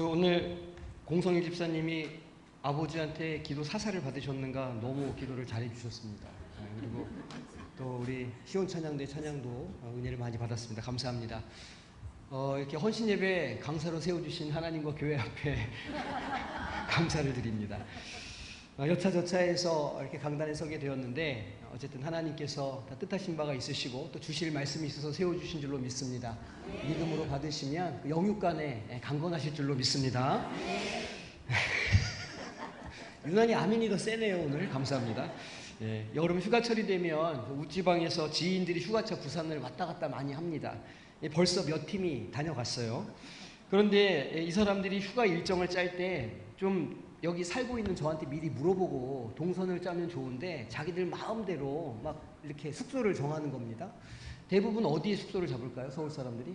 오늘 공성일 집사님이 아버지한테 기도 사사를 받으셨는가 너무 기도를 잘해 주셨습니다. 그리고 또 우리 시온 찬양대 찬양도 은혜를 많이 받았습니다. 감사합니다. 이렇게 헌신 예배 강사로 세워주신 하나님과 교회 앞에 감사를 드립니다. 여차저차해서 이렇게 강단에 서게 되었는데 어쨌든 하나님께서 다 뜻하신 바가 있으시고 또 주실 말씀이 있어서 세워주신 줄로 믿습니다. 믿음으로 받으시면 영육간에 강건하실 줄로 믿습니다. 유난히 아멘이 더 세네요. 오늘 감사합니다. 여름 휴가철이 되면 웃지방에서 지인들이 휴가차 부산을 왔다 갔다 많이 합니다. 벌써 몇 팀이 다녀갔어요. 그런데 이 사람들이 휴가 일정을 짤 때 좀 여기 살고 있는 저한테 미리 물어보고 동선을 짜면 좋은데 자기들 마음대로 막 이렇게 숙소를 정하는 겁니다. 대부분 어디에 숙소를 잡을까요? 서울 사람들이?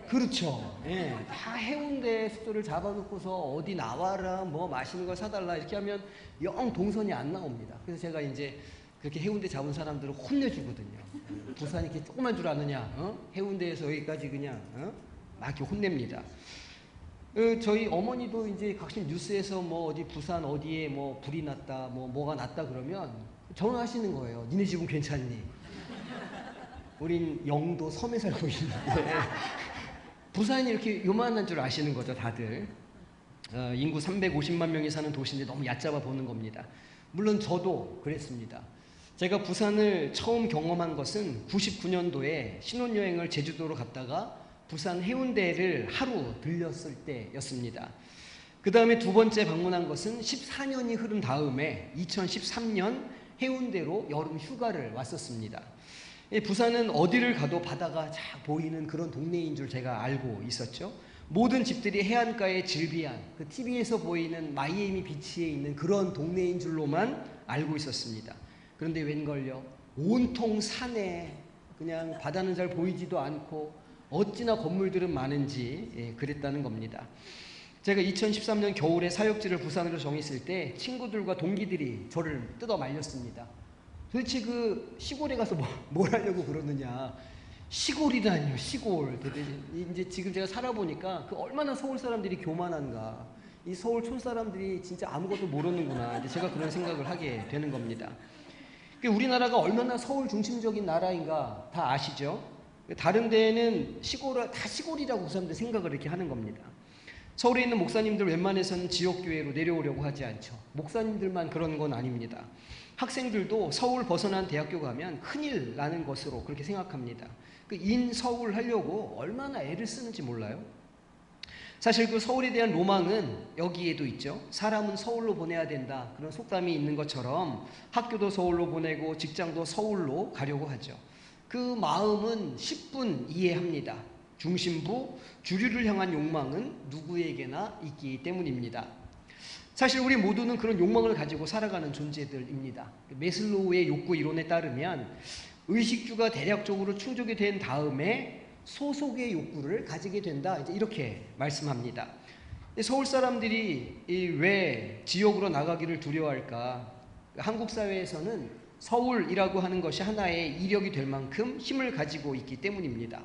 그렇죠. 다 해운대 숙소를 잡아놓고서 어디 나와라, 뭐 맛있는 거 사달라 이렇게 하면 영 동선이 안 나옵니다. 그래서 제가 이제 그렇게 해운대 잡은 사람들을 혼내주거든요. 부산이 이렇게 조그만 줄 아느냐? 해운대에서 여기까지 그냥 막 이렇게 혼냅니다. 저희 어머니도 이제 각종 뉴스에서 뭐 어디 부산 어디에 뭐 불이 났다, 뭐가 났다 그러면 전화하시는 거예요. 니네 집은 괜찮니? 우린 영도 섬에 살고 있는데 부산이 이렇게 요만한 줄 아시는 거죠, 다들. 인구 350만 명이 사는 도시인데 너무 얕잡아 보는 겁니다. 물론 저도 그랬습니다. 제가 부산을 처음 경험한 것은 99년도에 신혼여행을 제주도로 갔다가 부산 해운대를 하루 들렸을 때였습니다. 그 다음에 두 번째 방문한 것은 14년이 흐른 다음에 2013년 해운대로 여름 휴가를 왔었습니다. 부산은 어디를 가도 바다가 쫙 보이는 그런 동네인 줄 제가 알고 있었죠. 모든 집들이 해안가에 즐비한 그 TV에서 보이는 마이애미 비치에 있는 그런 동네인 줄로만 알고 있었습니다. 그런데 웬걸요? 온통 산에 그냥 바다는 잘 보이지도 않고 어찌나 건물들은 많은지 그랬다는 겁니다. 제가 2013년 겨울에 사역지를 부산으로 정했을 때 친구들과 동기들이 저를 뜯어 말렸습니다. 도대체 그 시골에 가서 뭘 하려고 그러느냐. 시골이라니요, 시골. 이제 지금 제가 살아보니까 그 얼마나 서울 사람들이 교만한가. 이 서울 촌 사람들이 진짜 아무것도 모르는구나. 이제 제가 그런 생각을 하게 되는 겁니다. 우리나라가 얼마나 서울 중심적인 나라인가 다 아시죠? 다른 데는 다 시골이라고 그 사람들 생각을 이렇게 하는 겁니다. 서울에 있는 목사님들 웬만해서는 지역교회로 내려오려고 하지 않죠. 목사님들만 그런 건 아닙니다. 학생들도 서울 벗어난 대학교 가면 큰일 나는 것으로 그렇게 생각합니다. 인서울 하려고 얼마나 애를 쓰는지 몰라요. 사실 그 서울에 대한 로망은 여기에도 있죠. 사람은 서울로 보내야 된다. 그런 속담이 있는 것처럼 학교도 서울로 보내고 직장도 서울로 가려고 하죠. 그 마음은 10분 이해합니다. 중심부, 주류를 향한 욕망은 누구에게나 있기 때문입니다. 사실 우리 모두는 그런 욕망을 가지고 살아가는 존재들입니다. 메슬로우의 욕구 이론에 따르면 의식주가 대략적으로 충족이 된 다음에 소속의 욕구를 가지게 된다. 이제 이렇게 말씀합니다. 서울 사람들이 왜 지역으로 나가기를 두려워할까? 한국 사회에서는 서울이라고 하는 것이 하나의 이력이 될 만큼 힘을 가지고 있기 때문입니다.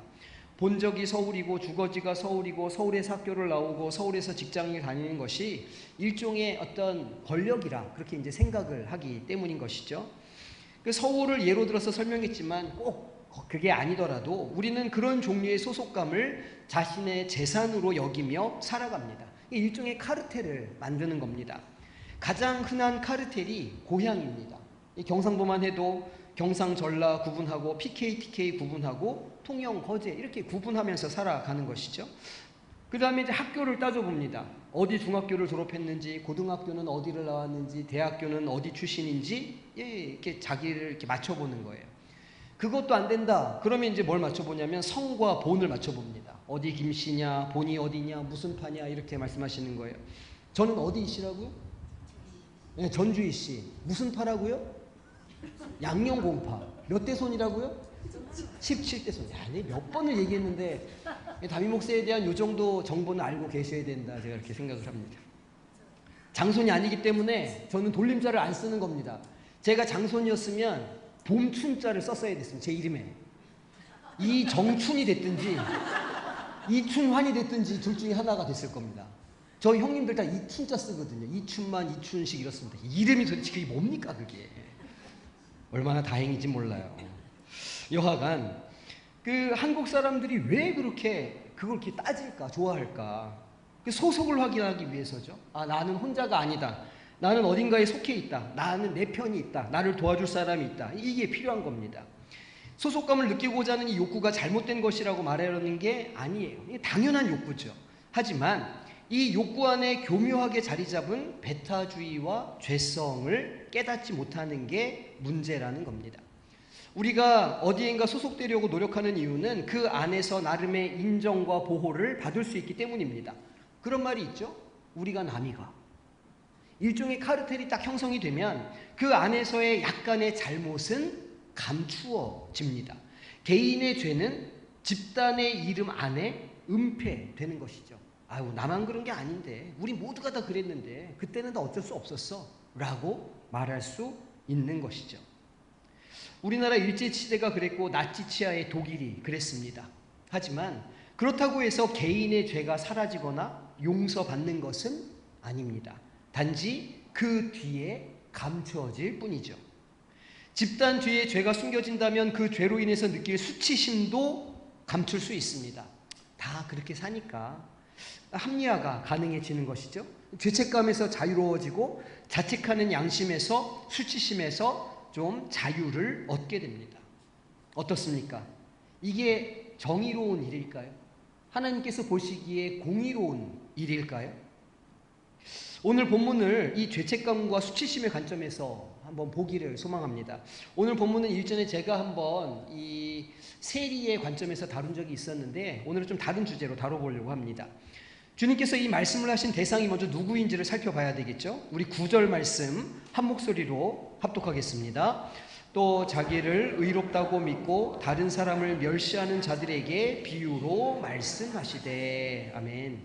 본적이 서울이고 주거지가 서울이고 서울에서 학교를 나오고 서울에서 직장을 다니는 것이 일종의 어떤 권력이라 그렇게 이제 생각을 하기 때문인 것이죠. 서울을 예로 들어서 설명했지만 꼭 그게 아니더라도 우리는 그런 종류의 소속감을 자신의 재산으로 여기며 살아갑니다. 일종의 카르텔을 만드는 겁니다. 가장 흔한 카르텔이 고향입니다. 경상도만 해도 경상, 전라 구분하고 PK, TK 구분하고 통영, 거제 이렇게 구분하면서 살아가는 것이죠. 그 다음에 이제 학교를 따져봅니다. 어디 중학교를 졸업했는지, 고등학교는 어디를 나왔는지, 대학교는 어디 출신인지 이렇게 자기를 이렇게 맞춰보는 거예요. 그것도 안 된다. 그러면 이제 뭘 맞춰보냐면 성과 본을 맞춰봅니다. 어디 김씨냐, 본이 어디냐, 무슨 파냐 이렇게 말씀하시는 거예요. 저는 어디이시라고요? 네, 전주이씨. 무슨 파라고요? 양녕공파. 몇 대 손이라고요? 17대 손. 야, 몇 번을 얘기했는데 다미 목사에 대한 요 정도 정보는 알고 계셔야 된다. 제가 이렇게 생각을 합니다. 장손이 아니기 때문에 저는 돌림자를 안 쓰는 겁니다. 제가 장손이었으면 봄춘자를 썼어야 됐습니다. 제 이름에. 이정춘이 됐든지 이춘환이 됐든지 둘 중에 하나가 됐을 겁니다. 저희 형님들 다 이춘자 쓰거든요. 이춘만, 이춘식 이렇습니다. 이름이 도대체 그게 뭡니까 그게. 얼마나 다행인지 몰라요. 여하간 그 한국 사람들이 왜 그렇게 그걸 이렇게 따질까, 좋아할까? 소속을 확인하기 위해서죠. 아, 나는 혼자가 아니다. 나는 어딘가에 속해 있다. 나는 내 편이 있다. 나를 도와줄 사람이 있다. 이게 필요한 겁니다. 소속감을 느끼고자 하는 이 욕구가 잘못된 것이라고 말하려는 게 아니에요. 이게 당연한 욕구죠. 하지만 이 욕구 안에 교묘하게 자리 잡은 배타주의와 죄성을 깨닫지 못하는 게 문제라는 겁니다. 우리가 어디엔가 소속되려고 노력하는 이유는 그 안에서 나름의 인정과 보호를 받을 수 있기 때문입니다. 그런 말이 있죠. 우리가 남이가. 일종의 카르텔이 딱 형성이 되면 그 안에서의 약간의 잘못은 감추어집니다. 개인의 죄는 집단의 이름 안에 은폐되는 것이죠. 아유, 나만 그런 게 아닌데, 우리 모두가 다 그랬는데 그때는 다 어쩔 수 없었어 라고 말할 수 있는 것이죠. 우리나라 일제시대가 그랬고 나치 치하의 독일이 그랬습니다. 하지만 그렇다고 해서 개인의 죄가 사라지거나 용서받는 것은 아닙니다. 단지 그 뒤에 감추어질 뿐이죠. 집단 뒤에 죄가 숨겨진다면 그 죄로 인해서 느낄 수치심도 감출 수 있습니다. 다 그렇게 사니까 합리화가 가능해지는 것이죠. 죄책감에서 자유로워지고 자책하는 양심에서, 수치심에서 좀 자유를 얻게 됩니다. 어떻습니까? 이게 정의로운 일일까요? 하나님께서 보시기에 공의로운 일일까요? 오늘 본문을 이 죄책감과 수치심의 관점에서 한번 보기를 소망합니다. 오늘 본문은 일전에 제가 한번 이 세리의 관점에서 다룬 적이 있었는데 오늘은 좀 다른 주제로 다뤄보려고 합니다. 주님께서 이 말씀을 하신 대상이 먼저 누구인지를 살펴봐야 되겠죠. 우리 9절 말씀 한 목소리로 합독하겠습니다. 또 자기를 의롭다고 믿고 다른 사람을 멸시하는 자들에게 비유로 말씀하시되. 아멘.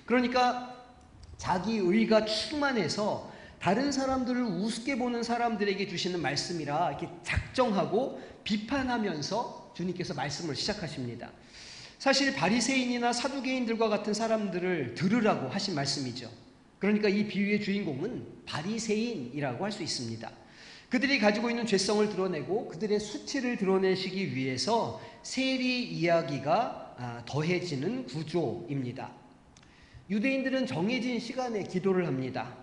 그러니까 자기 의가 충만해서 다른 사람들을 우습게 보는 사람들에게 주시는 말씀이라 이렇게 작정하고 비판하면서 주님께서 말씀을 시작하십니다. 사실 바리새인이나 사두개인들과 같은 사람들을 들으라고 하신 말씀이죠. 그러니까 이 비유의 주인공은 바리새인이라고 할 수 있습니다. 그들이 가지고 있는 죄성을 드러내고 그들의 수치를 드러내시기 위해서 세리 이야기가 더해지는 구조입니다. 유대인들은 정해진 시간에 기도를 합니다.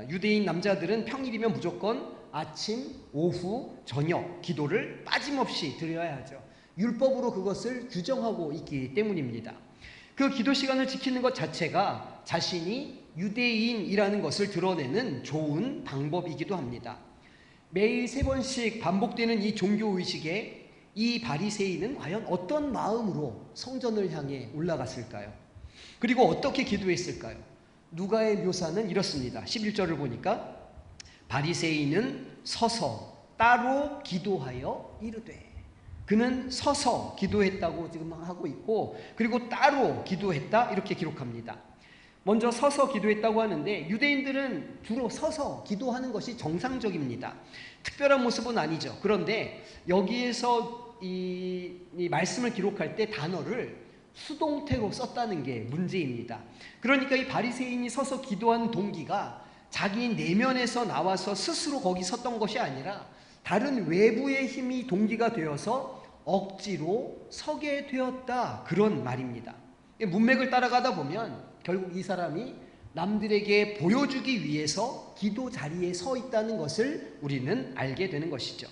유대인 남자들은 평일이면 무조건 아침, 오후, 저녁 기도를 빠짐없이 드려야 하죠. 율법으로 그것을 규정하고 있기 때문입니다. 그 기도 시간을 지키는 것 자체가 자신이 유대인이라는 것을 드러내는 좋은 방법이기도 합니다. 매일 3번씩 반복되는 이 종교의식에 이 바리새인은 과연 어떤 마음으로 성전을 향해 올라갔을까요? 그리고 어떻게 기도했을까요? 누가의 묘사는 이렇습니다. 11절을 보니까 바리새인은 서서 따로 기도하여 이르되. 그는 서서 기도했다고 지금 하고 있고 그리고 따로 기도했다 이렇게 기록합니다. 먼저 서서 기도했다고 하는데 유대인들은 주로 서서 기도하는 것이 정상적입니다. 특별한 모습은 아니죠. 그런데 여기에서 이 말씀을 기록할 때 단어를 수동태로 썼다는 게 문제입니다. 그러니까 이 바리새인이 서서 기도한 동기가 자기 내면에서 나와서 스스로 거기 섰던 것이 아니라 다른 외부의 힘이 동기가 되어서 억지로 서게 되었다, 그런 말입니다. 문맥을 따라가다 보면 결국 이 사람이 남들에게 보여주기 위해서 기도 자리에 서 있다는 것을 우리는 알게 되는 것이죠.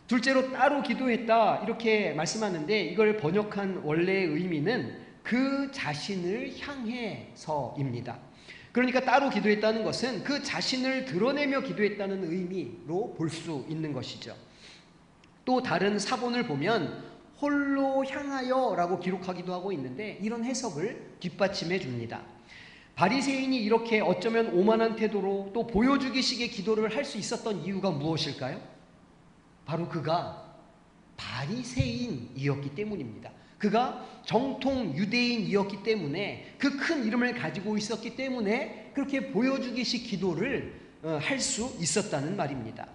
둘째로 따로 기도했다 이렇게 말씀하는데 이걸 번역한 원래의 의미는 그 자신을 향해서입니다. 그러니까 따로 기도했다는 것은 그 자신을 드러내며 기도했다는 의미로 볼 수 있는 것이죠. 또 다른 사본을 보면 홀로 향하여 라고 기록하기도 하고 있는데 이런 해석을 뒷받침해 줍니다. 바리새인이 이렇게 어쩌면 오만한 태도로 또 보여주기식의 기도를 할 수 있었던 이유가 무엇일까요? 바로 그가 바리새인이었기 때문입니다. 그가 정통 유대인이었기 때문에 그 큰 이름을 가지고 있었기 때문에 그렇게 보여주기식 기도를 할 수 있었다는 말입니다.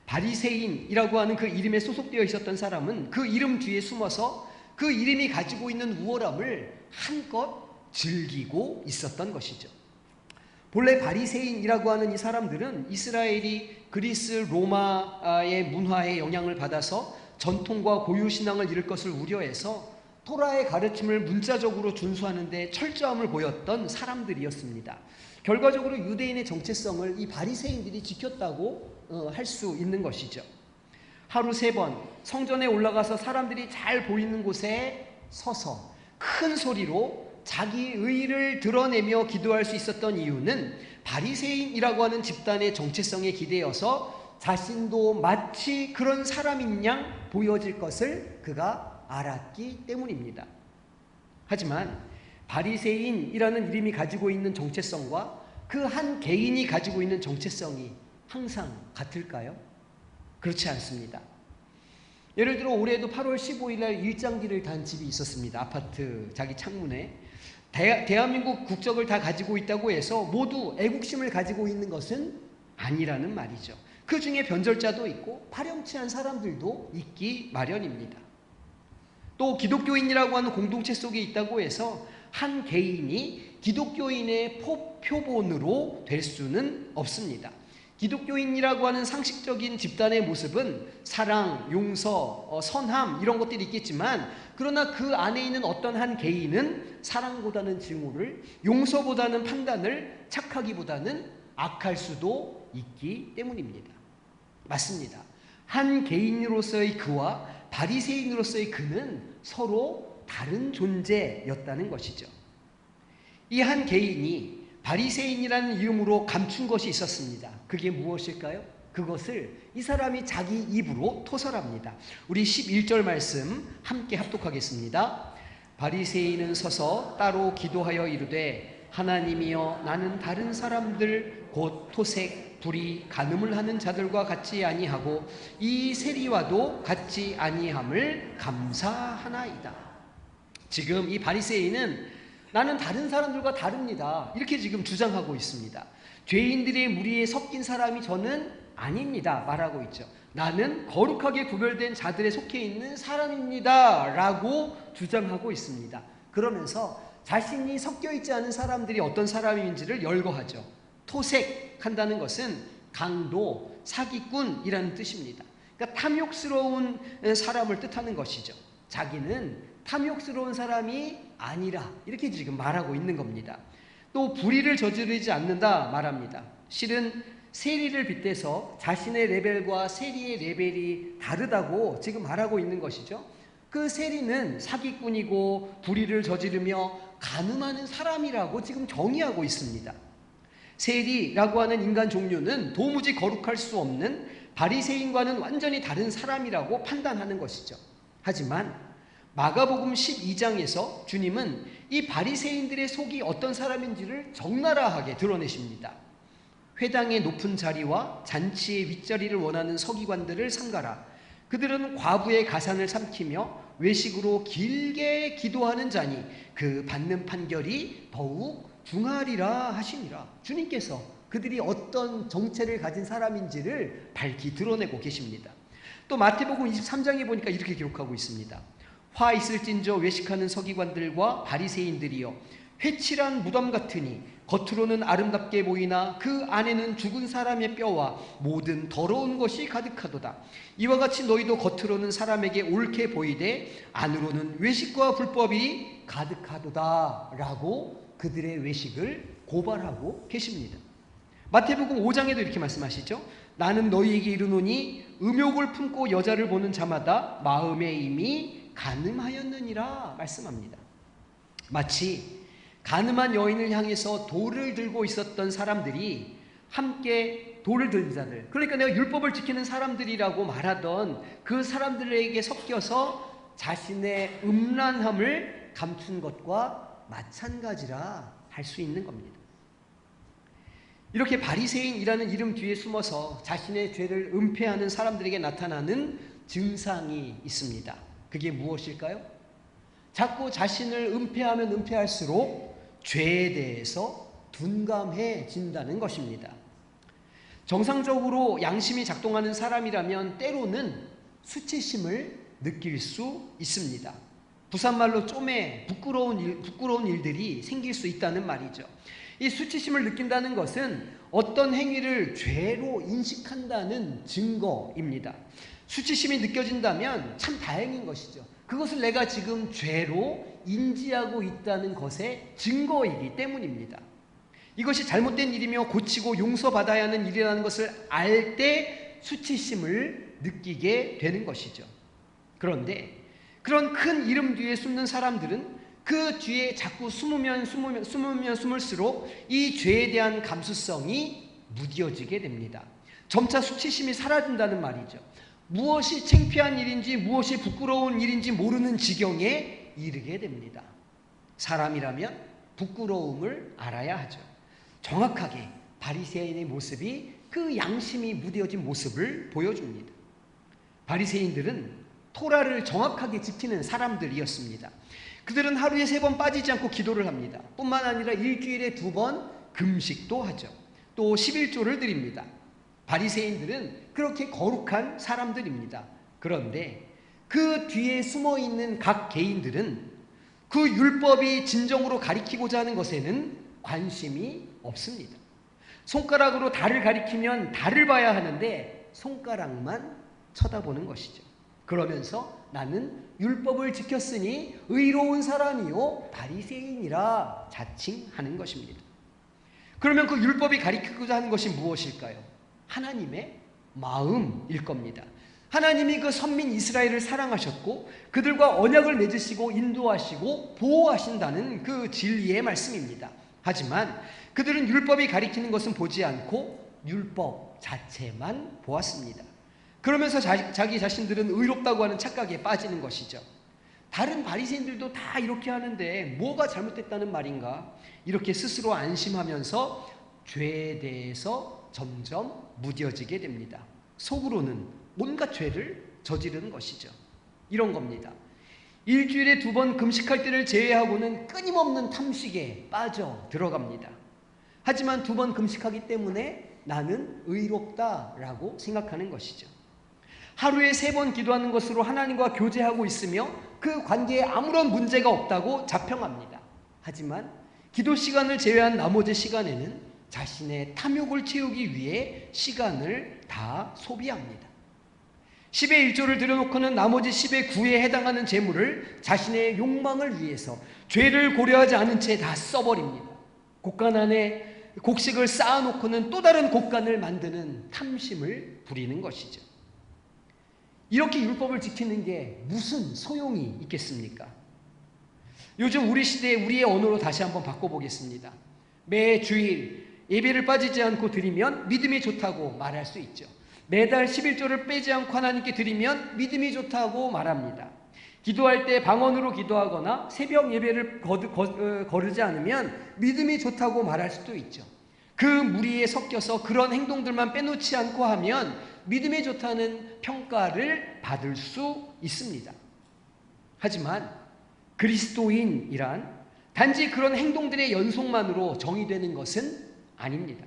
바리새인이라고 하는 그 이름에 소속되어 있었던 사람은 그 이름 뒤에 숨어서 그 이름이 가지고 있는 우월함을 한껏 즐기고 있었던 것이죠. 본래 바리새인이라고 하는 이 사람들은 이스라엘이 그리스 로마의 문화의 영향을 받아서 전통과 고유신앙을 잃을 것을 우려해서 토라의 가르침을 문자적으로 준수하는 데 철저함을 보였던 사람들이었습니다. 결과적으로 유대인의 정체성을 이 바리새인들이 지켰다고 할 수 있는 것이죠. 하루 3번 성전에 올라가서 사람들이 잘 보이는 곳에 서서 큰 소리로 자기 의의를 드러내며 기도할 수 있었던 이유는 바리새인이라고 하는 집단의 정체성에 기대어서 자신도 마치 그런 사람인 양 보여질 것을 그가 알았기 때문입니다. 하지만 바리새인이라는 이름이 가지고 있는 정체성과 그 한 개인이 가지고 있는 정체성이 항상 같을까요? 그렇지 않습니다. 예를 들어 올해도 8월 15일 날 일장기를 단 집이 있었습니다. 아파트 자기 창문에. 대한민국 국적을 다 가지고 있다고 해서 모두 애국심을 가지고 있는 것은 아니라는 말이죠. 그 중에 변절자도 있고 파렴치한 사람들도 있기 마련입니다. 또 기독교인이라고 하는 공동체 속에 있다고 해서 한 개인이 기독교인의 표본으로 될 수는 없습니다. 기독교인이라고 하는 상식적인 집단의 모습은 사랑, 용서, 선함 이런 것들이 있겠지만 그러나 그 안에 있는 어떤 한 개인은 사랑보다는 증오를, 용서보다는 판단을, 착하기보다는 악할 수도 있기 때문입니다. 맞습니다. 한 개인으로서의 그와 바리새인으로서의 그는 서로 다른 존재였다는 것이죠. 이 한 개인이 바리새인이라는 이름으로 감춘 것이 있었습니다. 그게 무엇일까요? 그것을 이 사람이 자기 입으로 토설합니다. 우리 11절 말씀 함께 합독하겠습니다. 바리새인은 서서 따로 기도하여 이르되 하나님이여 나는 다른 사람들 곧 토색, 불의, 간음을 하는 자들과 같지 아니하고 이 세리와도 같지 아니함을 감사하나이다. 지금 이 바리새인은 나는 다른 사람들과 다릅니다. 이렇게 지금 주장하고 있습니다. 죄인들의 무리에 섞인 사람이 저는 아닙니다. 말하고 있죠. 나는 거룩하게 구별된 자들에 속해 있는 사람입니다. 라고 주장하고 있습니다. 그러면서 자신이 섞여 있지 않은 사람들이 어떤 사람인지를 열거하죠. 토색한다는 것은 강도, 사기꾼이라는 뜻입니다. 그러니까 탐욕스러운 사람을 뜻하는 것이죠. 자기는 탐욕스러운 사람이 아니라 이렇게 지금 말하고 있는 겁니다. 또 불의를 저지르지 않는다 말합니다. 실은 세리를 빗대서 자신의 레벨과 세리의 레벨이 다르다고 지금 말하고 있는 것이죠. 그 세리는 사기꾼이고 불의를 저지르며 간음하는 사람이라고 지금 정의하고 있습니다. 세리라고 하는 인간 종류는 도무지 거룩할 수 없는 바리새인과는 완전히 다른 사람이라고 판단하는 것이죠. 하지만 마가복음 12장에서 주님은 이 바리새인들의 속이 어떤 사람인지를 적나라하게 드러내십니다. 회당의 높은 자리와 잔치의 윗자리를 원하는 서기관들을 삼가라. 그들은 과부의 가산을 삼키며 외식으로 길게 기도하는 자니 그 받는 판결이 더욱 중하리라 하시니라. 주님께서 그들이 어떤 정체를 가진 사람인지를 밝히 드러내고 계십니다. 또 마태복음 23장에 보니까 이렇게 기록하고 있습니다. 화 있을진저 외식하는 서기관들과 바리새인들이여 회칠한 무덤 같으니 겉으로는 아름답게 보이나 그 안에는 죽은 사람의 뼈와 모든 더러운 것이 가득하도다. 이와 같이 너희도 겉으로는 사람에게 옳게 보이되 안으로는 외식과 불법이 가득하도다 라고 그들의 외식을 고발하고 계십니다. 마태복음 5장에도 이렇게 말씀하시죠. 나는 너희에게 이르노니 음욕을 품고 여자를 보는 자마다 마음에 이미 간음하였느니라 말씀합니다. 마치 간음한 여인을 향해서 돌을 들고 있었던 사람들이 함께 돌을 든 자들, 그러니까 내가 율법을 지키는 사람들이라고 말하던 그 사람들에게 섞여서 자신의 음란함을 감춘 것과 마찬가지라 할 수 있는 겁니다. 이렇게 바리새인이라는 이름 뒤에 숨어서 자신의 죄를 은폐하는 사람들에게 나타나는 증상이 있습니다. 그게 무엇일까요? 자꾸 자신을 은폐하면 은폐할수록 죄에 대해서 둔감해진다는 것입니다. 정상적으로 양심이 작동하는 사람이라면 때로는 수치심을 느낄 수 있습니다. 부산말로 쪼매, 부끄러운 일들이 생길 수 있다는 말이죠. 이 수치심을 느낀다는 것은 어떤 행위를 죄로 인식한다는 증거입니다. 수치심이 느껴진다면 참 다행인 것이죠. 그것을 내가 지금 죄로 인지하고 있다는 것의 증거이기 때문입니다. 이것이 잘못된 일이며 고치고 용서받아야 하는 일이라는 것을 알 때 수치심을 느끼게 되는 것이죠. 그런데 그런 큰 이름 뒤에 숨는 사람들은 그 뒤에 자꾸 숨을수록 이 죄에 대한 감수성이 무뎌지게 됩니다. 점차 수치심이 사라진다는 말이죠. 무엇이 창피한 일인지 무엇이 부끄러운 일인지 모르는 지경에 이르게 됩니다. 사람이라면 부끄러움을 알아야 하죠. 정확하게 바리새인의 모습이 그 양심이 무뎌진 모습을 보여줍니다. 바리새인들은 토라를 정확하게 지키는 사람들이었습니다. 그들은 하루에 3번 빠지지 않고 기도를 합니다. 뿐만 아니라 일주일에 2번 금식도 하죠. 또 11조를 드립니다. 바리새인들은 그렇게 거룩한 사람들입니다. 그런데 그 뒤에 숨어있는 각 개인들은 그 율법이 진정으로 가리키고자 하는 것에는 관심이 없습니다. 손가락으로 달을 가리키면 달을 봐야 하는데 손가락만 쳐다보는 것이죠. 그러면서 나는 율법을 지켰으니 의로운 사람이요 바리새인이라 자칭하는 것입니다. 그러면 그 율법이 가리키고자 하는 것이 무엇일까요? 하나님의 마음일 겁니다. 하나님이 그 선민 이스라엘을 사랑하셨고 그들과 언약을 맺으시고 인도하시고 보호하신다는 그 진리의 말씀입니다. 하지만 그들은 율법이 가리키는 것은 보지 않고 율법 자체만 보았습니다. 그러면서 자기 자신들은 의롭다고 하는 착각에 빠지는 것이죠. 다른 바리새인들도 다 이렇게 하는데 뭐가 잘못됐다는 말인가? 이렇게 스스로 안심하면서 죄에 대해서 점점 무뎌지게 됩니다. 속으로는 온갖 죄를 저지르는 것이죠. 이런 겁니다. 일주일에 2번 금식할 때를 제외하고는 끊임없는 탐식에 빠져 들어갑니다. 하지만 2번 금식하기 때문에 나는 의롭다라고 생각하는 것이죠. 하루에 3번 기도하는 것으로 하나님과 교제하고 있으며 그 관계에 아무런 문제가 없다고 자평합니다. 하지만 기도 시간을 제외한 나머지 시간에는 자신의 탐욕을 채우기 위해 시간을 다 소비합니다. 10의 1조를 들여놓고는 나머지 10의 9에 해당하는 재물을 자신의 욕망을 위해서 죄를 고려하지 않은 채 다 써버립니다. 곡간 안에 곡식을 쌓아놓고는 또 다른 곡간을 만드는 탐심을 부리는 것이죠. 이렇게 율법을 지키는 게 무슨 소용이 있겠습니까? 요즘 우리 시대에 우리의 언어로 다시 한번 바꿔보겠습니다. 매 주일 예배를 빠지지 않고 드리면 믿음이 좋다고 말할 수 있죠. 매달 11조를 빼지 않고 하나님께 드리면 믿음이 좋다고 말합니다. 기도할 때 방언으로 기도하거나 새벽 예배를 거르지 않으면 믿음이 좋다고 말할 수도 있죠. 그 무리에 섞여서 그런 행동들만 빼놓지 않고 하면 믿음이 좋다는 평가를 받을 수 있습니다. 하지만 그리스도인이란 단지 그런 행동들의 연속만으로 정의되는 것은 아닙니다.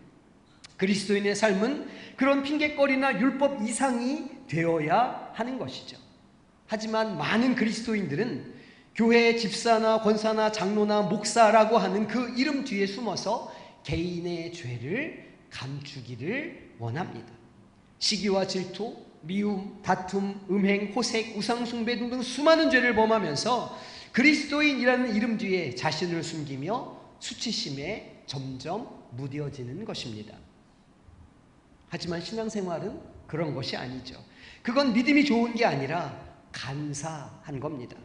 그리스도인의 삶은 그런 핑계거리나 율법 이상이 되어야 하는 것이죠. 하지만 많은 그리스도인들은 교회 집사나 권사나 장로나 목사라고 하는 그 이름 뒤에 숨어서 개인의 죄를 감추기를 원합니다. 시기와 질투, 미움, 다툼, 음행, 호색, 우상숭배 등등 수많은 죄를 범하면서 그리스도인이라는 이름 뒤에 자신을 숨기며 수치심에 점점 무뎌지는 것입니다. 하지만 신앙생활은 그런 것이 아니죠. 그건 믿음이 좋은 게 아니라 간사한 겁니다.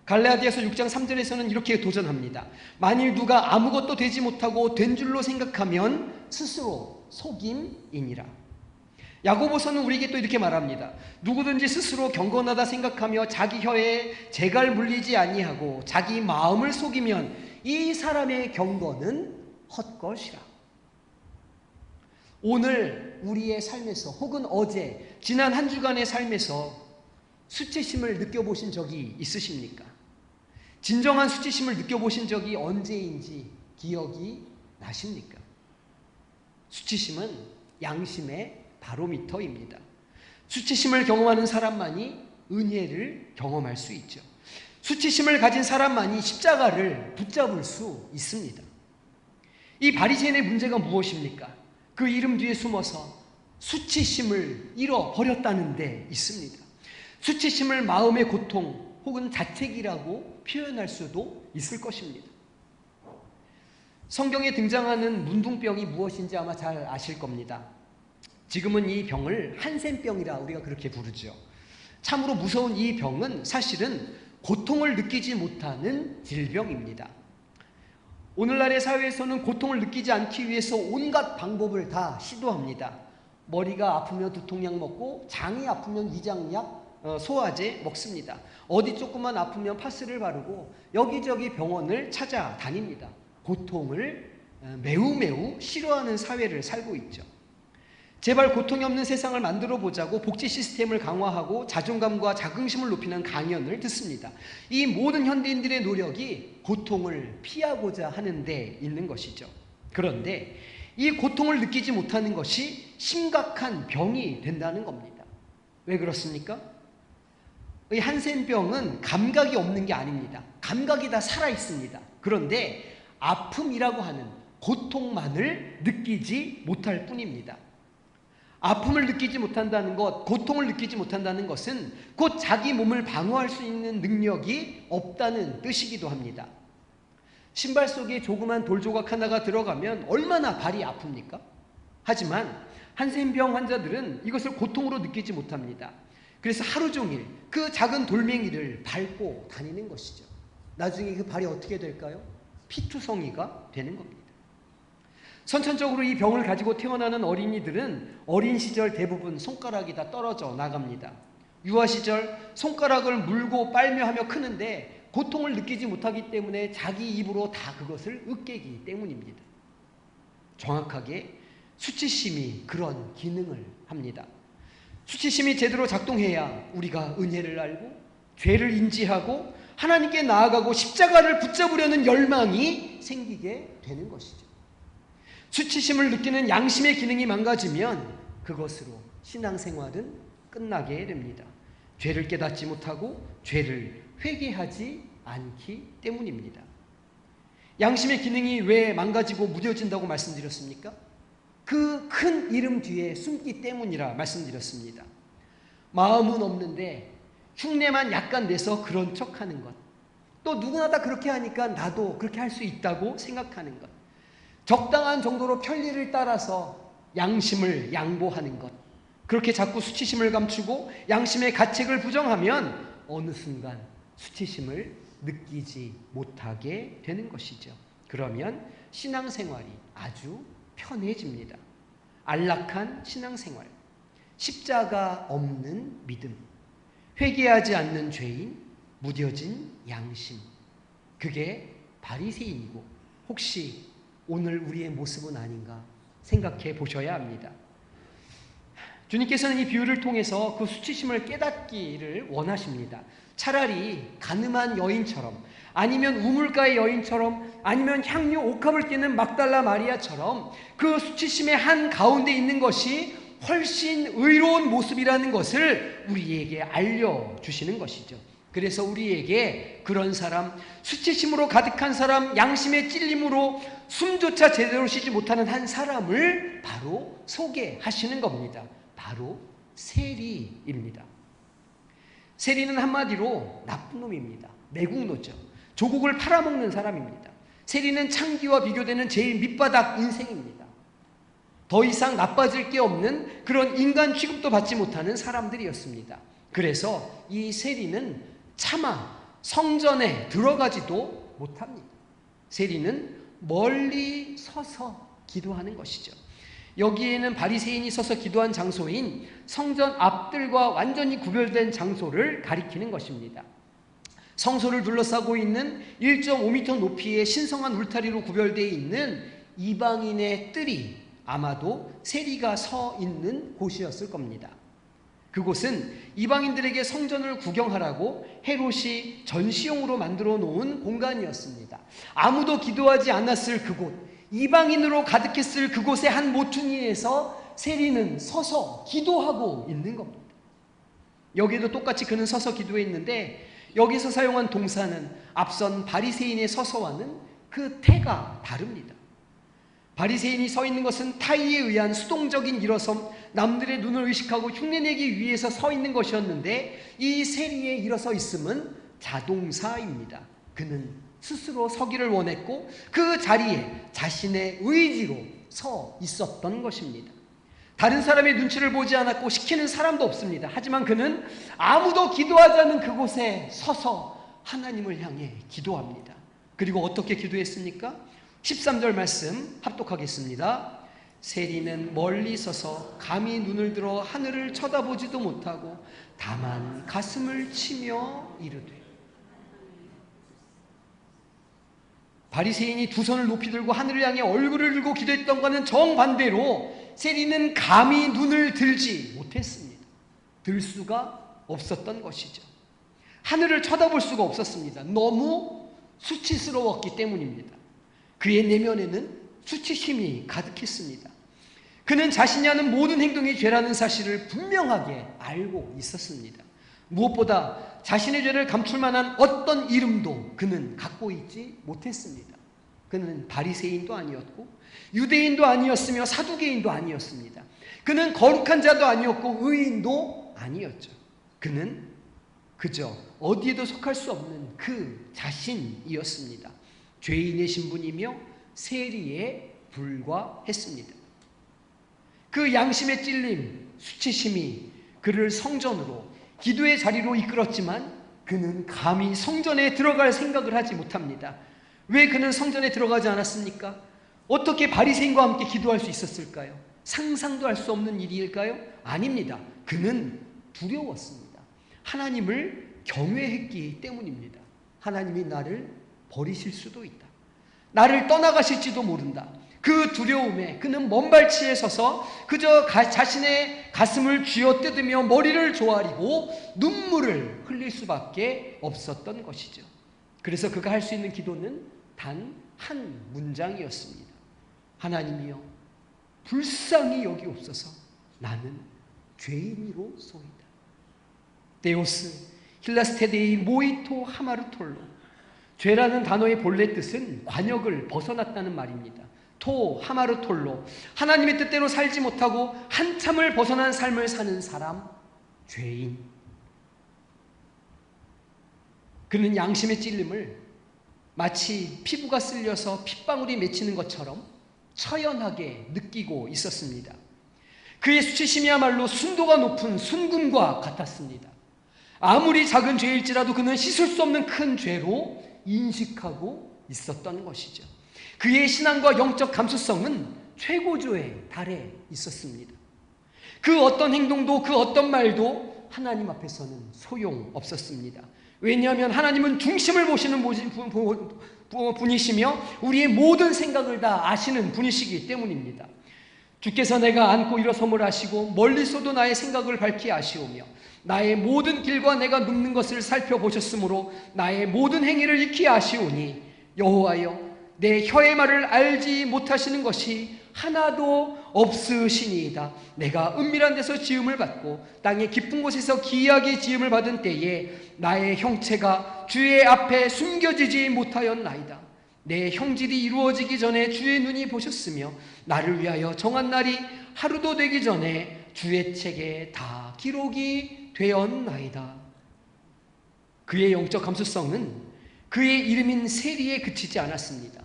갈라디아서 6장 3절에서는 이렇게 도전합니다. 만일 누가 아무것도 되지 못하고 된 줄로 생각하면 스스로 속임이니라. 야고보서는 우리에게 또 이렇게 말합니다. 누구든지 스스로 경건하다 생각하며 자기 혀에 재갈 물리지 아니하고 자기 마음을 속이면 이 사람의 경건은 헛것이라. 오늘 우리의 삶에서 혹은 어제 지난 한 주간의 삶에서 수치심을 느껴보신 적이 있으십니까? 진정한 수치심을 느껴보신 적이 언제인지 기억이 나십니까? 수치심은 양심의 바로미터입니다. 수치심을 경험하는 사람만이 은혜를 경험할 수 있죠. 수치심을 가진 사람만이 십자가를 붙잡을 수 있습니다. 이 바리새인의 문제가 무엇입니까? 그 이름 뒤에 숨어서 수치심을 잃어버렸다는 데 있습니다. 수치심을 마음의 고통 혹은 자책이라고 표현할 수도 있을 것입니다. 성경에 등장하는 문둥병이 무엇인지 아마 잘 아실 겁니다. 지금은 이 병을 한센병이라 우리가 그렇게 부르죠. 참으로 무서운 이 병은 사실은 고통을 느끼지 못하는 질병입니다. 오늘날의 사회에서는 고통을 느끼지 않기 위해서 온갖 방법을 다 시도합니다. 머리가 아프면 두통약 먹고, 장이 아프면 위장약, 소화제 먹습니다. 어디 조금만 아프면 파스를 바르고 여기저기 병원을 찾아다닙니다. 고통을 매우 싫어하는 사회를 살고 있죠. 제발 고통이 없는 세상을 만들어 보자고 복지 시스템을 강화하고 자존감과 자긍심을 높이는 강연을 듣습니다. 이 모든 현대인들의 노력이 고통을 피하고자 하는 데 있는 것이죠. 그런데 이 고통을 느끼지 못하는 것이 심각한 병이 된다는 겁니다. 왜 그렇습니까? 이 한센병은 감각이 없는 게 아닙니다. 감각이 다 살아 있습니다. 그런데 아픔이라고 하는 고통만을 느끼지 못할 뿐입니다. 아픔을 느끼지 못한다는 것, 고통을 느끼지 못한다는 것은 곧 자기 몸을 방어할 수 있는 능력이 없다는 뜻이기도 합니다. 신발 속에 조그만 돌조각 하나가 들어가면 얼마나 발이 아픕니까? 하지만 한센병 환자들은 이것을 고통으로 느끼지 못합니다. 그래서 하루 종일 그 작은 돌멩이를 밟고 다니는 것이죠. 나중에 그 발이 어떻게 될까요? 피투성이가 되는 겁니다. 선천적으로 이 병을 가지고 태어나는 어린이들은 어린 시절 대부분 손가락이 다 떨어져 나갑니다. 유아 시절 손가락을 물고 빨며 하며 크는데 고통을 느끼지 못하기 때문에 자기 입으로 다 그것을 으깨기 때문입니다. 정확하게 수치심이 그런 기능을 합니다. 수치심이 제대로 작동해야 우리가 은혜를 알고 죄를 인지하고 하나님께 나아가고 십자가를 붙잡으려는 열망이 생기게 되는 것이죠. 수치심을 느끼는 양심의 기능이 망가지면 그것으로 신앙생활은 끝나게 됩니다. 죄를 깨닫지 못하고 죄를 회개하지 않기 때문입니다. 양심의 기능이 왜 망가지고 무뎌진다고 말씀드렸습니까? 그 큰 이름 뒤에 숨기 때문이라 말씀드렸습니다. 마음은 없는데 흉내만 약간 내서 그런 척하는 것, 또 누구나 다 그렇게 하니까 나도 그렇게 할 수 있다고 생각하는 것, 적당한 정도로 편리를 따라서 양심을 양보하는 것, 그렇게 자꾸 수치심을 감추고 양심의 가책을 부정하면 어느 순간 수치심을 느끼지 못하게 되는 것이죠. 그러면 신앙생활이 아주 편해집니다. 안락한 신앙생활, 십자가 없는 믿음, 회개하지 않는 죄인, 무뎌진 양심, 그게 바리새인이고 혹시 오늘 우리의 모습은 아닌가 생각해 보셔야 합니다. 주님께서는 이 비유를 통해서 그 수치심을 깨닫기를 원하십니다. 차라리 가늠한 여인처럼, 아니면 우물가의 여인처럼, 아니면 향유 옥합을 끼는 막달라 마리아처럼 그 수치심의 한 가운데 있는 것이 훨씬 의로운 모습이라는 것을 우리에게 알려주시는 것이죠. 그래서 우리에게 그런 사람, 수치심으로 가득한 사람, 양심의 찔림으로 숨조차 제대로 쉬지 못하는 한 사람을 바로 소개하시는 겁니다. 바로 세리입니다. 세리는 한마디로 나쁜 놈입니다. 매국노죠. 조국을 팔아먹는 사람입니다. 세리는 창기와 비교되는 제일 밑바닥 인생입니다. 더 이상 나빠질 게 없는 그런 인간 취급도 받지 못하는 사람들이었습니다. 그래서 이 세리는 차마 성전에 들어가지도 못합니다. 세리는 멀리 서서 기도하는 것이죠. 여기에는 바리새인이 서서 기도한 장소인 성전 앞들과 완전히 구별된 장소를 가리키는 것입니다. 성소를 둘러싸고 있는 1.5m 높이의 신성한 울타리로 구별되어 있는 이방인의 뜰이 아마도 세리가 서 있는 곳이었을 겁니다. 그곳은 이방인들에게 성전을 구경하라고 헤롯이 전시용으로 만들어 놓은 공간이었습니다. 아무도 기도하지 않았을 그곳, 이방인으로 가득했을 그곳의 한 모퉁이에서 세리는 서서 기도하고 있는 겁니다. 여기에도 똑같이 그는 서서 기도했는데 여기서 사용한 동사는 앞선 바리새인의 서서와는 그 태가 다릅니다. 바리새인이 서 있는 것은 타의에 의한 수동적인 일어섬, 남들의 눈을 의식하고 흉내내기 위해서 서 있는 것이었는데, 이 세리에 일어서 있음은 자동사입니다. 그는 스스로 서기를 원했고 그 자리에 자신의 의지로 서 있었던 것입니다. 다른 사람의 눈치를 보지 않았고 시키는 사람도 없습니다. 하지만 그는 아무도 기도하지 않는 그곳에 서서 하나님을 향해 기도합니다. 그리고 어떻게 기도했습니까? 13절 말씀 합독하겠습니다. 세리는 멀리 서서 감히 눈을 들어 하늘을 쳐다보지도 못하고 다만 가슴을 치며 이르되. 바리새인이 두 손을 높이 들고 하늘을 향해 얼굴을 들고 기도했던 것은 정반대로 세리는 감히 눈을 들지 못했습니다. 들 수가 없었던 것이죠. 하늘을 쳐다볼 수가 없었습니다. 너무 수치스러웠기 때문입니다. 그의 내면에는 수치심이 가득했습니다. 그는 자신이 하는 모든 행동이 죄라는 사실을 분명하게 알고 있었습니다. 무엇보다 자신의 죄를 감출 만한 어떤 이름도 그는 갖고 있지 못했습니다. 그는 바리새인도 아니었고 유대인도 아니었으며 사두개인도 아니었습니다. 그는 거룩한 자도 아니었고 의인도 아니었죠. 그는 그저 어디에도 속할 수 없는 그 자신이었습니다. 죄인의 신분이며 세리에 불과했습니다. 그 양심의 찔림, 수치심이 그를 성전으로, 기도의 자리로 이끌었지만 그는 감히 성전에 들어갈 생각을 하지 못합니다. 왜 그는 성전에 들어가지 않았습니까? 어떻게 바리새인과 함께 기도할 수 있었을까요? 상상도 할 수 없는 일일까요? 아닙니다. 그는 두려웠습니다. 하나님을 경외했기 때문입니다. 하나님이 나를 버리실 수도 있다. 나를 떠나가실지도 모른다. 그 두려움에 그는 먼발치에 서서 그저 자신의 가슴을 쥐어뜯으며 머리를 조아리고 눈물을 흘릴 수밖에 없었던 것이죠. 그래서 그가 할 수 있는 기도는 단 한 문장이었습니다. 하나님이여 불쌍히 여기옵소서. 나는 죄인이로소이다. 데오스 힐라스테데이 모이토 하마르톨로. 죄라는 단어의 본래 뜻은 관역을 벗어났다는 말입니다. 토 하마르톨로, 하나님의 뜻대로 살지 못하고 한참을 벗어난 삶을 사는 사람, 죄인. 그는 양심의 찔림을 마치 피부가 쓸려서 핏방울이 맺히는 것처럼 처연하게 느끼고 있었습니다. 그의 수치심이야말로 순도가 높은 순금과 같았습니다. 아무리 작은 죄일지라도 그는 씻을 수 없는 큰 죄로 인식하고 있었던 것이죠. 그의 신앙과 영적 감수성은 최고조에 달해 있었습니다. 그 어떤 행동도 그 어떤 말도 하나님 앞에서는 소용없었습니다. 왜냐하면 하나님은 중심을 보시는 분이시며 우리의 모든 생각을 다 아시는 분이시기 때문입니다. 주께서 내가 앉고 일어섬을 아시고 멀리서도 나의 생각을 밝히 아시오며 나의 모든 길과 내가 눕는 것을 살펴보셨으므로 나의 모든 행위를 익히 아시오니 여호와여 내 혀의 말을 알지 못하시는 것이 하나도 없으시니이다. 내가 은밀한 데서 지음을 받고 땅의 깊은 곳에서 기이하게 지음을 받은 때에 나의 형체가 주의 앞에 숨겨지지 못하였나이다. 내 형질이 이루어지기 전에 주의 눈이 보셨으며 나를 위하여 정한 날이 하루도 되기 전에 주의 책에 다 기록이 되었나이다. 그의 영적 감수성은 그의 이름인 세리에 그치지 않았습니다.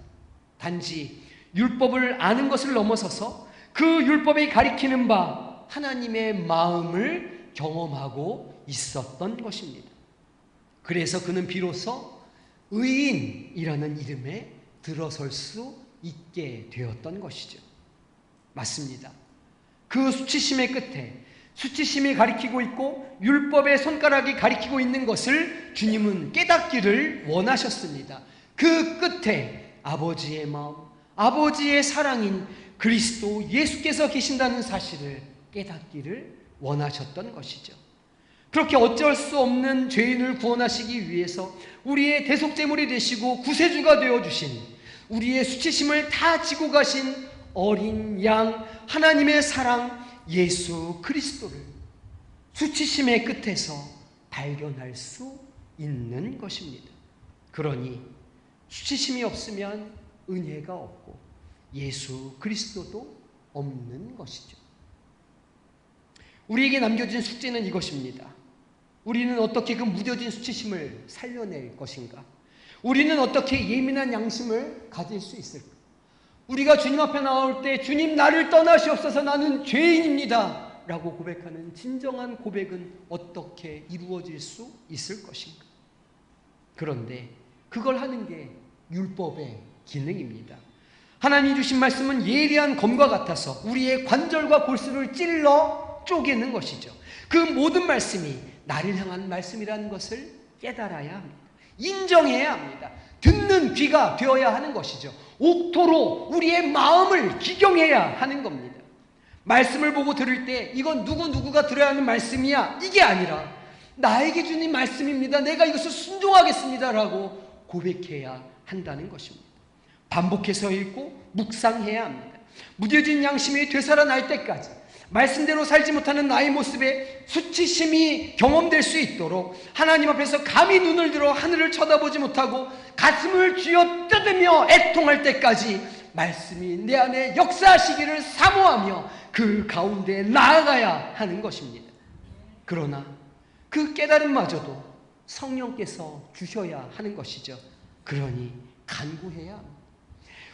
단지 율법을 아는 것을 넘어서서 그 율법이 가리키는 바 하나님의 마음을 경험하고 있었던 것입니다. 그래서 그는 비로소 의인이라는 이름에 들어설 수 있게 되었던 것이죠. 맞습니다. 그 수치심의 끝에 수치심이 가리키고 있고 율법의 손가락이 가리키고 있는 것을 주님은 깨닫기를 원하셨습니다. 그 끝에 아버지의 마음, 아버지의 사랑인 그리스도 예수께서 계신다는 사실을 깨닫기를 원하셨던 것이죠. 그렇게 어쩔 수 없는 죄인을 구원하시기 위해서 우리의 대속제물이 되시고 구세주가 되어주신, 우리의 수치심을 다 지고 가신 어린 양 하나님의 사랑 예수 그리스도를 수치심의 끝에서 발견할 수 있는 것입니다. 그러니 수치심이 없으면 은혜가 없고 예수 그리스도도 없는 것이죠. 우리에게 남겨진 숙제는 이것입니다. 우리는 어떻게 그 무뎌진 수치심을 살려낼 것인가? 우리는 어떻게 예민한 양심을 가질 수 있을까? 우리가 주님 앞에 나올 때 주님 나를 떠나시옵소서 나는 죄인입니다 라고 고백하는 진정한 고백은 어떻게 이루어질 수 있을 것인가? 그런데 그걸 하는 게 율법의 기능입니다. 하나님이 주신 말씀은 예리한 검과 같아서 우리의 관절과 골수를 찔러 쪼개는 것이죠. 그 모든 말씀이 나를 향한 말씀이라는 것을 깨달아야 합니다. 인정해야 합니다. 듣는 귀가 되어야 하는 것이죠. 옥토로 우리의 마음을 기경해야 하는 겁니다. 말씀을 보고 들을 때 이건 누구가 들어야 하는 말씀이야 이게 아니라 나에게 주님 말씀입니다. 내가 이것을 순종하겠습니다 라고 고백해야 한다는 것입니다. 반복해서 읽고 묵상해야 합니다. 무뎌진 양심이 되살아날 때까지 말씀대로 살지 못하는 나의 모습에 수치심이 경험될 수 있도록 하나님 앞에서 감히 눈을 들어 하늘을 쳐다보지 못하고 가슴을 쥐어 뜯으며 애통할 때까지 말씀이 내 안에 역사하시기를 사모하며 그 가운데 나아가야 하는 것입니다. 그러나 그 깨달음마저도 성령께서 주셔야 하는 것이죠. 그러니 간구해야 합니다.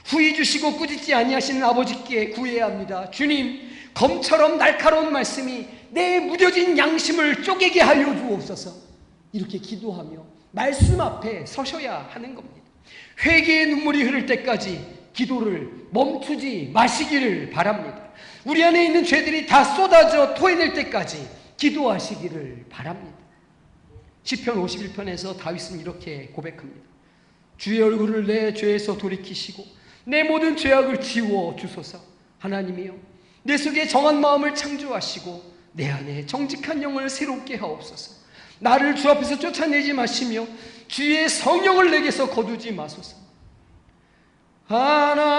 후히 주시고 꾸짖지 아니하시는 아버지께 구해야 합니다. 주님, 검처럼 날카로운 말씀이 내 무뎌진 양심을 쪼개게 하여 주옵소서. 이렇게 기도하며 말씀 앞에 서셔야 하는 겁니다. 회개의 눈물이 흐를 때까지 기도를 멈추지 마시기를 바랍니다. 우리 안에 있는 죄들이 다 쏟아져 토해낼 때까지 기도하시기를 바랍니다. 시편 51편에서 다윗은 이렇게 고백합니다. 주의 얼굴을 내 죄에서 돌이키시고 내 모든 죄악을 지워 주소서. 하나님이여, 내 속에 정한 마음을 창조하시고 내 안에 정직한 영을 새롭게 하옵소서. 나를 주 앞에서 쫓아내지 마시며 주의 성령을 내게서 거두지 마소서. 하나님이시여,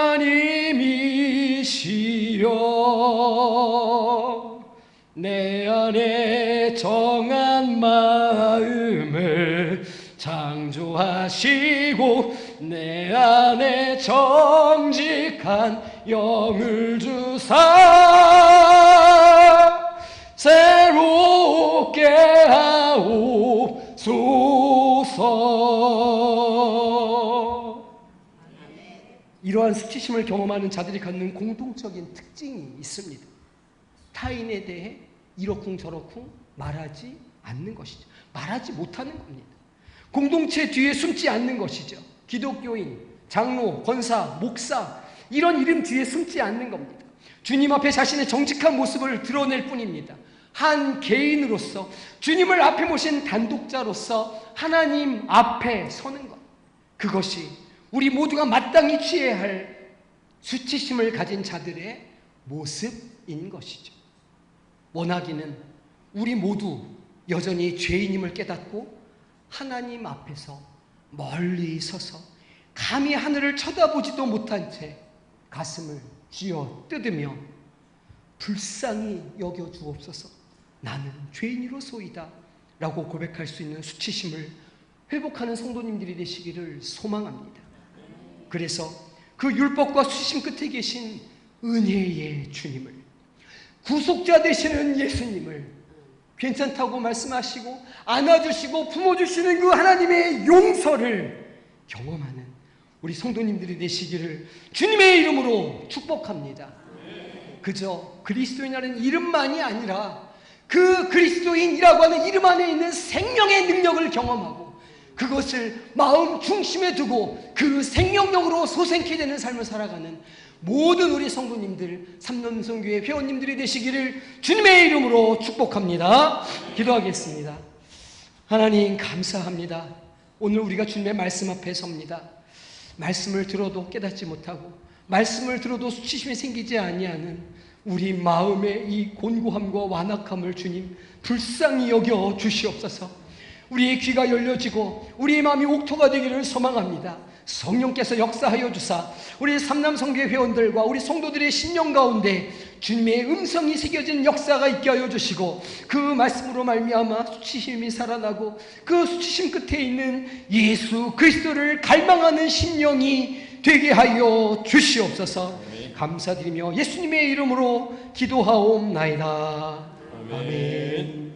내 안에 정한 마음을 창조하시고 내 안에 정직한 영을 주사 새롭게 하옵소서. 이러한 수치심을 경험하는 자들이 갖는 공통적인 특징이 있습니다. 타인에 대해 이러쿵저러쿵 말하지 않는 것이죠. 말하지 못하는 겁니다. 공동체 뒤에 숨지 않는 것이죠. 기독교인, 장로, 권사, 목사 이런 이름 뒤에 숨지 않는 겁니다. 주님 앞에 자신의 정직한 모습을 드러낼 뿐입니다. 한 개인으로서 주님을 앞에 모신 단독자로서 하나님 앞에 서는 것, 그것이 우리 모두가 마땅히 취해야 할 수치심을 가진 자들의 모습인 것이죠. 원하기는 우리 모두 여전히 죄인임을 깨닫고 하나님 앞에서 멀리 서서 감히 하늘을 쳐다보지도 못한 채 가슴을 쥐어 뜯으며 불쌍히 여겨 주옵소서. 나는 죄인이로소이다 라고 고백할 수 있는 수치심을 회복하는 성도님들이 되시기를 소망합니다. 그래서 그 율법과 수치심 끝에 계신 은혜의 주님을, 구속자 되시는 예수님을 괜찮다고 말씀하시고 안아주시고 품어주시는 그 하나님의 용서를 경험하는 우리 성도님들이 되시기를 주님의 이름으로 축복합니다. 그저 그리스도인이라는 이름만이 아니라 그 그리스도인이라고 하는 이름 안에 있는 생명의 능력을 경험하고 그것을 마음 중심에 두고 그 생명력으로 소생케 되는 삶을 살아가는 모든 우리 성도님들, 삼론성교회 회원님들이 되시기를 주님의 이름으로 축복합니다. 기도하겠습니다. 하나님 감사합니다. 오늘 우리가 주님의 말씀 앞에 섭니다. 말씀을 들어도 깨닫지 못하고 말씀을 들어도 수치심이 생기지 아니하는 우리 마음의 이 곤고함과 완악함을 주님 불쌍히 여겨 주시옵소서. 우리의 귀가 열려지고 우리의 마음이 옥토가 되기를 소망합니다. 성령께서 역사하여 주사 우리 삼남성교회 회원들과 우리 성도들의 심령 가운데 주님의 음성이 새겨진 역사가 있게 하여 주시고, 그 말씀으로 말미암아 수치심이 살아나고 그 수치심 끝에 있는 예수 그리스도를 갈망하는 심령이 되게 하여 주시옵소서. 감사드리며 예수님의 이름으로 기도하옵나이다. 아멘.